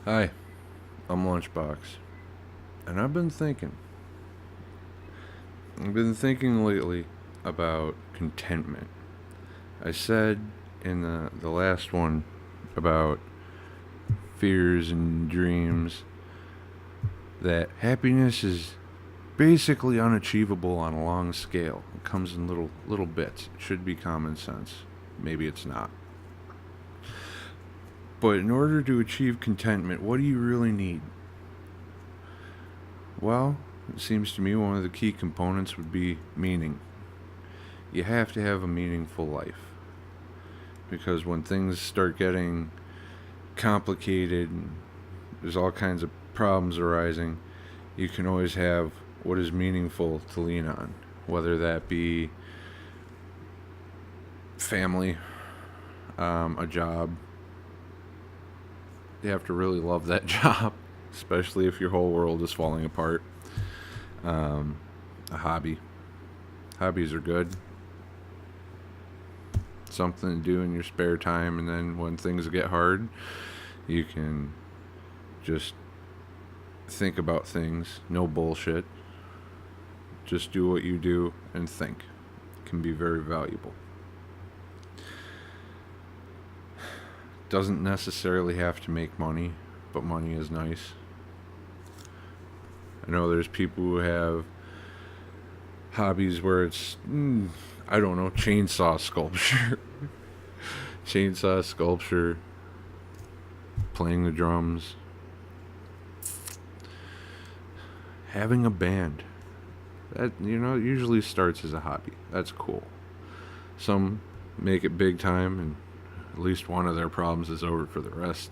Hi, I'm Lunchbox, and I've been thinking lately about contentment. I said in the last one about fears and dreams that happiness is basically unachievable on a long scale. It comes in little bits. It should be common sense. Maybe it's not. But in order to achieve contentment, what do you really need? Well, it seems to me one of the key components would be meaning. You have to have a meaningful life. Because when things start getting complicated and there's all kinds of problems arising, you can always have what is meaningful to lean on. Whether that be family, a job. You have to really love that job, especially if your whole world is falling apart. Um, a hobby. Hobbies are good. Something to do in your spare time, and then when things get hard, you can just think about things. No bullshit. Just do what you do and think. It can be very valuable. Doesn't necessarily have to make money, but money is nice. I know there's people who have hobbies where it's, I don't know, chainsaw sculpture. Chainsaw sculpture, playing the drums, having a band. That, usually starts as a hobby. That's cool. Some make it big time, and at least one of their problems is over for the rest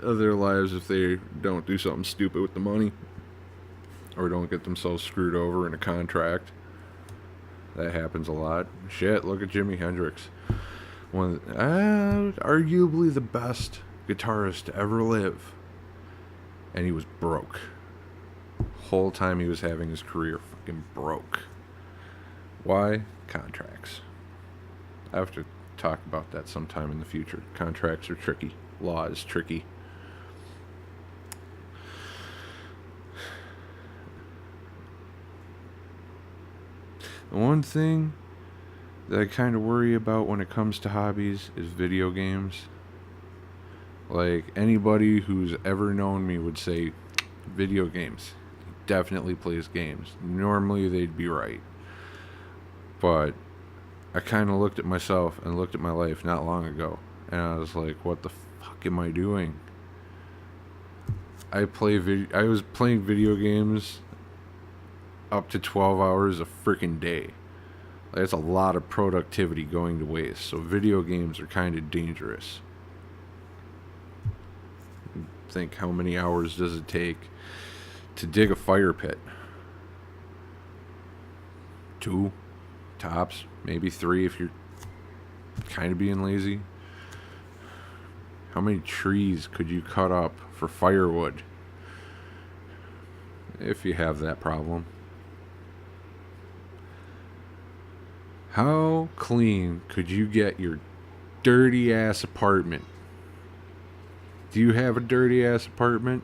of their lives if they don't do something stupid with the money or don't get themselves screwed over in a contract. That happens a lot. Shit, look at Jimi Hendrix. Arguably the best guitarist to ever live. And he was broke. Whole time he was having his career, fucking broke. Why? Contracts. I have to talk about that sometime in the future. Contracts are tricky. Law is tricky. The one thing that I kind of worry about when it comes to hobbies is video games. Like, anybody who's ever known me would say, video games. He definitely plays games. Normally they'd be right. But I kind of looked at myself and looked at my life not long ago. And I was like, what the fuck am I doing? I was playing video games up to 12 hours a freaking day. Like, that's a lot of productivity going to waste. So video games are kind of dangerous. Think, how many hours does it take to dig a fire pit? 2 tops, maybe 3 if you're kind of being lazy. How many trees could you cut up for firewood if you have that problem? How clean could you get your dirty ass apartment? Do you have a dirty ass apartment?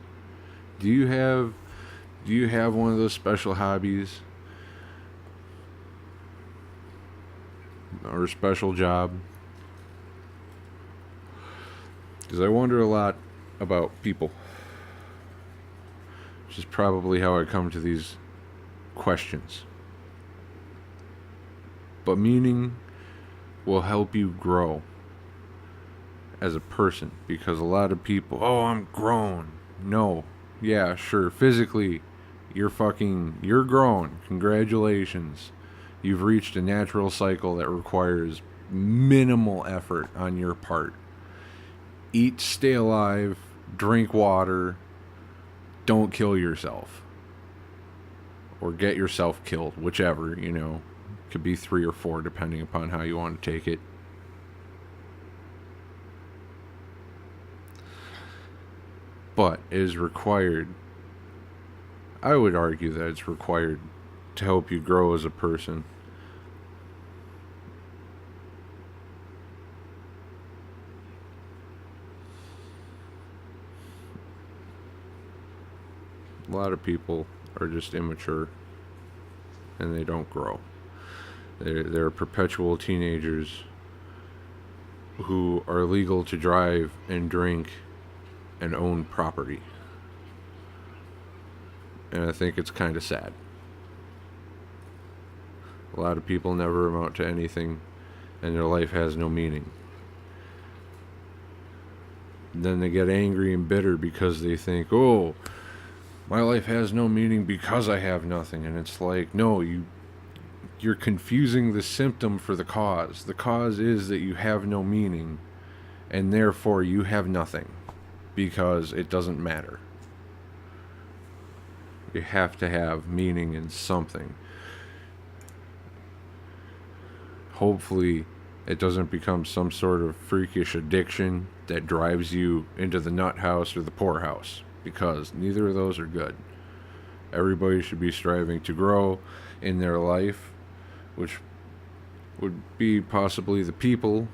Do you have one of those special hobbies or a special job? Because I wonder a lot about people, which is probably how I come to these questions. But meaning will help you grow as a person, because a lot of people, oh, I'm grown. No. Yeah, sure. Physically, you're grown. Congratulations. You've reached a natural cycle that requires minimal effort on your part. Eat, stay alive, drink water, don't kill yourself. Or get yourself killed, whichever, Could be 3 or 4 depending upon how you want to take it. But it is required. I would argue that it's required to help you grow as a person. A lot of people are just immature and they don't grow. They're perpetual teenagers who are legal to drive and drink and own property. And I think it's kind of sad. A lot of people never amount to anything and their life has no meaning. Then they get angry and bitter because they think, oh, my life has no meaning because I have nothing. And it's like, no, you're confusing the symptom for the cause. The cause is that you have no meaning, and therefore you have nothing because it doesn't matter. You have to have meaning in something. Hopefully, it doesn't become some sort of freakish addiction that drives you into the nut house or the poorhouse, because neither of those are good. Everybody should be striving to grow in their life, which would be possibly the people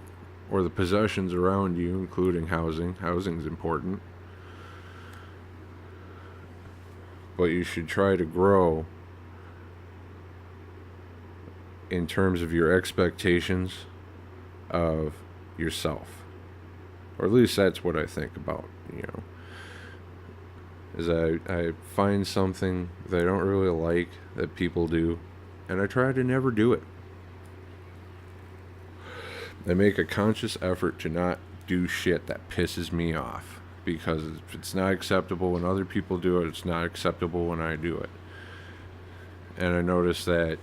or the possessions around you, including housing. Housing's important. But you should try to grow in terms of your expectations of yourself. Or at least that's what I think about, is I find something that I don't really like that people do, and I try to never do it. I make a conscious effort to not do shit that pisses me off, because if it's not acceptable when other people do it, it's not acceptable when I do it. And I notice that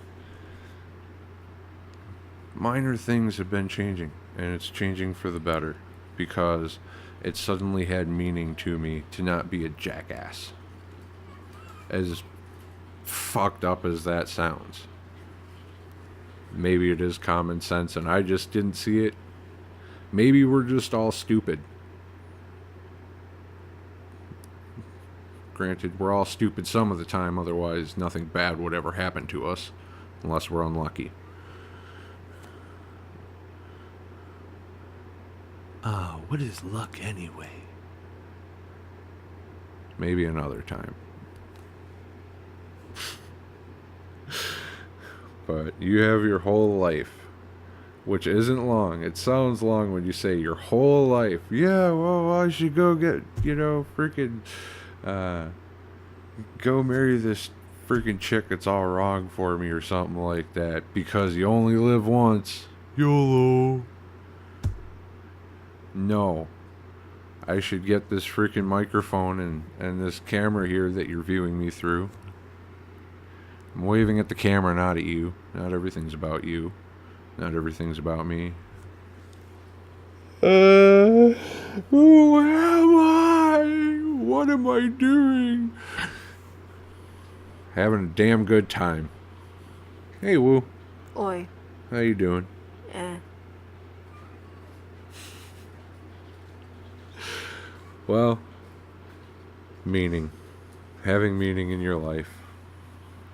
minor things have been changing, and it's changing for the better, because it suddenly had meaning to me to not be a jackass. As fucked up as that sounds. Maybe it is common sense and I just didn't see it. Maybe we're just all stupid. Granted, we're all stupid some of the time, otherwise nothing bad would ever happen to us, unless we're unlucky. What is luck anyway? Maybe another time. But you have your whole life, which isn't long. It sounds long when you say your whole life. Yeah, well, I should go get, freaking, go marry this freaking chick that's all wrong for me or something like that, because you only live once. YOLO. No. I should get this freaking microphone and this camera here that you're viewing me through. I'm waving at the camera, not at you. Not everything's about you. Not everything's about me. Who am I? What am I doing? Having a damn good time. Hey, Woo. Oi. How you doing? Well, meaning. Having meaning in your life.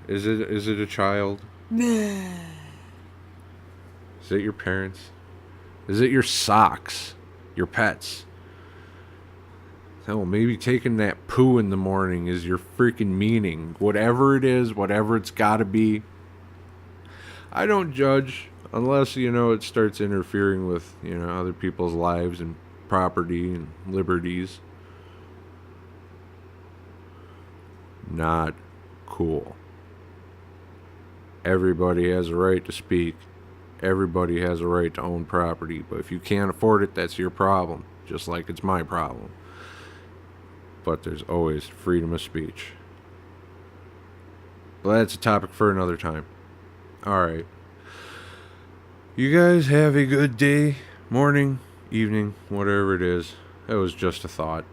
Is it a child? Is it your parents? Is it your socks? Your pets? Hell, maybe taking that poo in the morning is your freaking meaning. Whatever it is, whatever it's gotta be. I don't judge unless, it starts interfering with, other people's lives and property and liberties. Not cool. Everybody has a right to speak. Everybody has a right to own property. But if you can't afford it, that's your problem. Just like it's my problem. But there's always freedom of speech. But that's a topic for another time. Alright. You guys have a good day, morning, evening, whatever it is. That was just a thought.